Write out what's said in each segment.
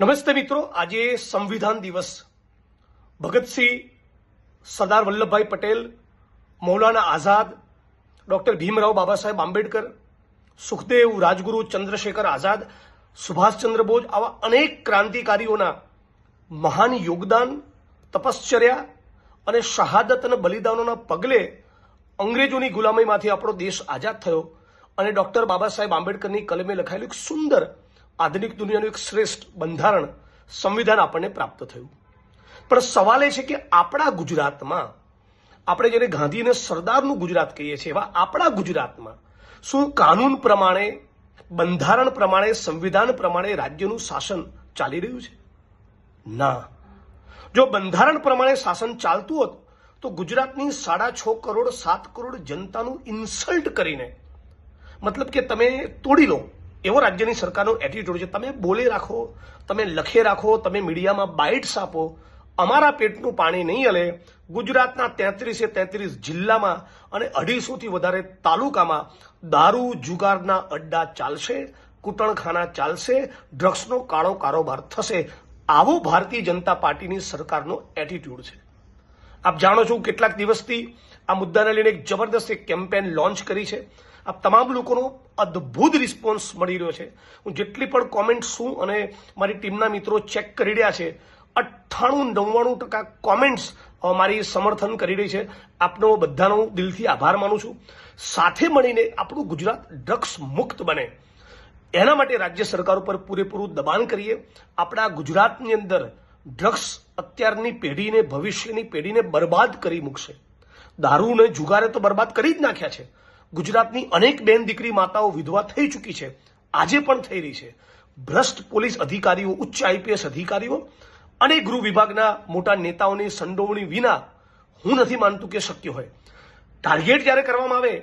નમસ્તે મિત્રો, આજે સંવિધાન દિવસ. ભગતસિંહ, સરદાર વલ્લભભાઈ પટેલ, મૌલાના આઝાદ, ડોક્ટર ભીમરાવ બાબા સાહેબ આંબેડકર, સુખદેવ, રાજગુરુ ચંદ્રશેખર આઝાદ, સુભાષચંદ્ર બોઝ આવા અનેક ક્રાંતિકારીઓના મહાન યોગદાન, તપશ્ચર્યા અને શહાદત અને બલિદાનોના પગલે અંગ્રેજોની ગુલામીમાંથી આપણો દેશ આઝાદ થયો અને ડોક્ટર બાબા સાહેબ આંબેડકરની કલમે લખાયેલું એક સુંદર આધુનિક દુનિયાનું એક શ્રેષ્ઠ બંધારણ સંવિધાન આપણને પ્રાપ્ત થયું. પણ સવાલ એ છે કે આપણા ગુજરાતમાં, આપણે જેને ગાંધી અને સરદારનું ગુજરાત કહીએ છીએ, એવા આપણા ગુજરાતમાં શું કાનૂન પ્રમાણે, બંધારણ પ્રમાણે, સંવિધાન પ્રમાણે રાજ્યનું શાસન ચાલી રહ્યું છે? ના. જો બંધારણ પ્રમાણે શાસન ચાલતું હોત તો ગુજરાતની 6.5 કરોડ 7 કરોડ જનતાનું ઇન્સલ્ટ કરીને, મતલબ કે તમે તોડી લો એવો રાજ્યની સરકારનો એટીટ્યુડ છે. તમે બોલે રાખો, તમે લખે રાખો, તમે મીડિયામાં બાઇટ્સ આપો, અમારા પેટનું પાણી નહીં હલે. ગુજરાતના 33 જિલ્લામાં અને 250થી વધારે તાલુકામાં દારૂ જુગારના અડ્ડા ચાલશે, કૂટણખાના ચાલશે, ડ્રગ્સનો કાળો કારોબાર થશે. આવો ભારતીય જનતા પાર્ટીની સરકારનો એટીટ્યુડ છે. આપ જાણો છો, કેટલાક દિવસથી આ મુદ્દાને લઈને એક જબરદસ્ત એક કેમ્પેન લોન્ચ કરી છે. આ તમામ લોકોનો અદ્ભુત રિસ્પોન્સ મળી રહ્યો છે. હું જેટલી પણ કોમેન્ટ છું અને મારી ટીમના મિત્રો ચેક કરી રહ્યા છે, 98-99% કોમેન્ટ્સ મારી સમર્થન કરી રહી છે. આપનો બધાનો દિલથી આભાર માનું છું. સાથે મળીને આપણું ગુજરાત ડ્રગ્સ મુક્ત બને એના માટે રાજ્ય સરકાર ઉપર પૂરેપૂરું દબાણ કરીએ. આપણા ગુજરાતની અંદર ડ્રગ્સ અત્યારની પેઢીને, ભવિષ્યની પેઢીને બરબાદ કરી મૂકશે. દારૂને જુગારે તો બરબાદ કરી જ નાખ્યા છે. ગુજરાતની અનેક બેન દીકરી માતાઓ વિધવા થઈ ચૂકી છે, આજે પણ થઈ રહી છે. ભ્રષ્ટ પોલીસ અધિકારીઓ, ઉચ્ચ આઈપીએસ અધિકારીઓ અને ગૃહ વિભાગના મોટા નેતાઓની સંડોવણી વિના હું નથી માનતું કે શક્ય હોય. ટાર્ગેટ જ્યારે કરવામાં આવે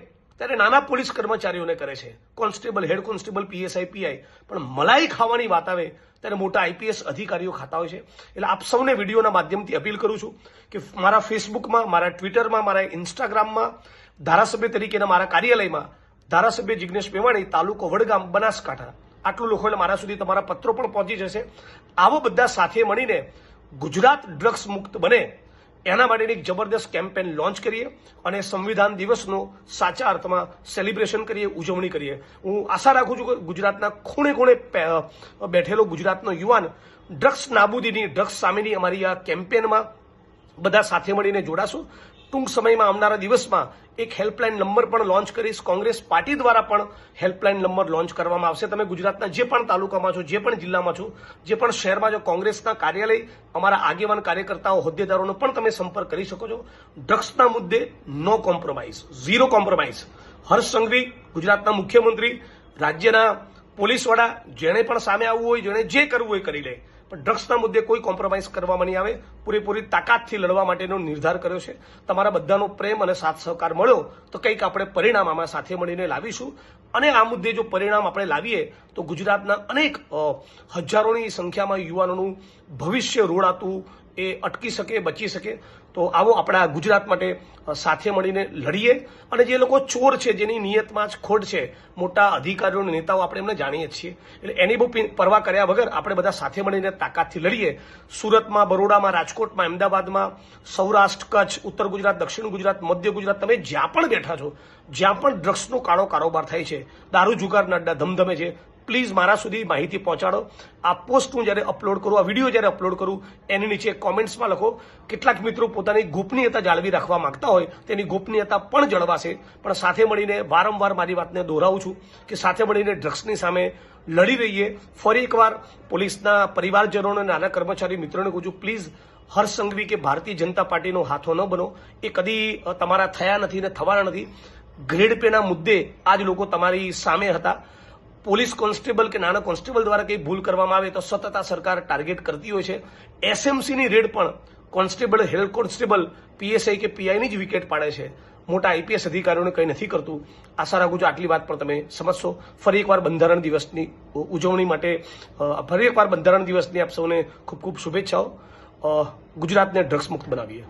ત્યારે નાના પોલીસ કર્મચારીઓને કરે છે, constable, head constable, PSI, PI, પણ મલાઈ ખાવાની વાત આવે ત્યારે મોટા આઈપીએસ અધિકારીઓ ખાતા હોય છે. એટલે આપ સૌને વિડીયોના માધ્યમથી અપીલ કરું છું કે મારા ફેસબુકમાં, મારા ટ્વિટરમાં, મારા ઇન્સ્ટાગ્રામમાં, ધારાસભ્ય તરીકેના મારા કાર્યાલયમાં ધારાસભ્ય જિગ્નેશ મેવાણી, તાલુકો વડગામ, બનાસકાંઠા, આટલું લખો એટલે મારા સુધી તમારા પત્રો પણ પહોંચી જશે. આવો બધા સાથે મળીને ગુજરાત ડ્રગ્સ મુક્ત બને એના માટેની એક જબરદસ્ત કેમ્પેન લોન્ચ કરીએ અને સંવિધાન દિવસનો સાચા અર્થમાં સેલિબ્રેશન કરીએ, ઉજવણી કરીએ. હું આશા રાખું છું કે ગુજરાતના ખૂણે ખૂણે બેઠેલો ગુજરાતનો યુવાન ડ્રગ્સ નાબૂદીની, ડ્રગ્સ સામેની અમારી આ કેમ્પેનમાં બધા સાથે મળીને જોડાશું. ટૂંક સમયમાં, આવનારા દિવસમાં એક હેલ્પલાઇન નંબર પણ લોન્ચ કરીશ. કોંગ્રેસ પાર્ટી દ્વારા પણ હેલ્પલાઇન નંબર લોન્ચ કરવામાં આવશે. તમે ગુજરાતના જે પણ તાલુકામાં છો, જે પણ જિલ્લામાં છો, જે પણ શહેરમાં છો, કોંગ્રેસના કાર્યાલય, અમારા આગેવાન કાર્યકર્તાઓ, હોદ્દેદારોનો પણ તમે સંપર્ક કરી શકો છો. ડ્રગ્સના મુદ્દે નો compromise, zero compromise. Harsh Sanghavi, ગુજરાતના મુખ્યમંત્રી, રાજ્યના પોલીસ વડા, જેણે પણ સામે આવવું હોય, જેણે જે કરવું હોય કરી લે, પણ ડ્રગ્સના મુદ્દે કોઈ કોમ્પ્રોમાઇઝ કરવામાં નહીં આવે. પૂરેપૂરી તાકાતથી લડવા માટેનો નિર્ધાર કર્યો છે. તમારા બધાનો પ્રેમ અને સાથ સહકાર મળ્યો તો કંઈક આપણે પરિણામ આમાં સાથે મળીને લાવીશું. અને આ મુદ્દે જો પરિણામ આપણે લાવીએ તો ગુજરાતના અનેક હજારોની સંખ્યામાં યુવાનોનું ભવિષ્ય રોડાતું એ અટકી શકે, બચી શકે. તો આવો આપણા ગુજરાત માટે સાથે મળીને લડીએ. અને જે લોકો ચોર છે, જેની નિયતમાં જ ખોટ છે, મોટા અધિકારીઓ અને નેતાઓ, આપણે એમને જાણીએ છીએ. એટલે એની બહુ પરવા કર્યા વગર આપણે બધા સાથે મળીને તાકાતથી લડીએ. સુરતમાં, બરોડામાં, રાજકોટમાં, અમદાવાદમાં, સૌરાષ્ટ્ર, કચ્છ, ઉત્તર ગુજરાત, દક્ષિણ ગુજરાત, મધ્ય ગુજરાત, તમે જ્યાં પણ બેઠા છો, જ્યાં પણ ડ્રગ્સનો કાળો કારોબાર થાય છે, દારૂ જુગારના અડ્ડા ધમધમે છે, પ્લીઝ મારા સુધી માહિતી પહોંચાડો. આ પોસ્ટ હું જ્યારે અપલોડ કરું, આ વિડીયો જ્યારે અપલોડ કરું, એની નીચે કોમેન્ટ્સમાં લખો. કેટલાક મિત્રો પોતાની ગોપનીયતા જાળવી રાખવા માંગતા હોય, તેની ગોપનીયતા પણ જળવાશે. પણ સાથે મળીને વારંવાર મારી વાતને દોહરાવું છું કે સાથે મળીને ડ્રગ્સની સામે લડી રહીએ. ફરી એકવાર પોલીસના પરિવારજનોને, નાના કર્મચારી મિત્રોને કહું છું, પ્લીઝ હર્ષ સંઘવી કે ભારતીય જનતા પાર્ટીનો હાથો ન બનો. એ કદી તમારા થયા નથી ને થવાના નથી. ગ્રેડ પેના મુદ્દે આજ લોકો તમારી સામે હતા. પોલીસ કોન્સ્ટેબલ કે નાના કોન્સ્ટેબલ દ્વારા કંઈ ભૂલ કરવામાં આવે તો સતત આ સરકાર ટાર્ગેટ કરતી હોય છે. એસએમસીની રેડ પણ કોન્સ્ટેબલ, હેડ કોન્સ્ટેબલ, પીએસઆઈ કે પીઆઈની જ વિકેટ પાડે છે. મોટા આઈપીએસ અધિકારીઓને કંઈ નથી કરતું. આશા રાખું છું આટલી વાત પણ તમે સમજશો. ફરી એકવાર બંધારણ દિવસની ઉજવણી માટે, ફરી એકવાર બંધારણ દિવસની આપ સૌને ખૂબ ખૂબ શુભેચ્છાઓ. ગુજરાતને ડ્રગ્સ મુક્ત બનાવીએ.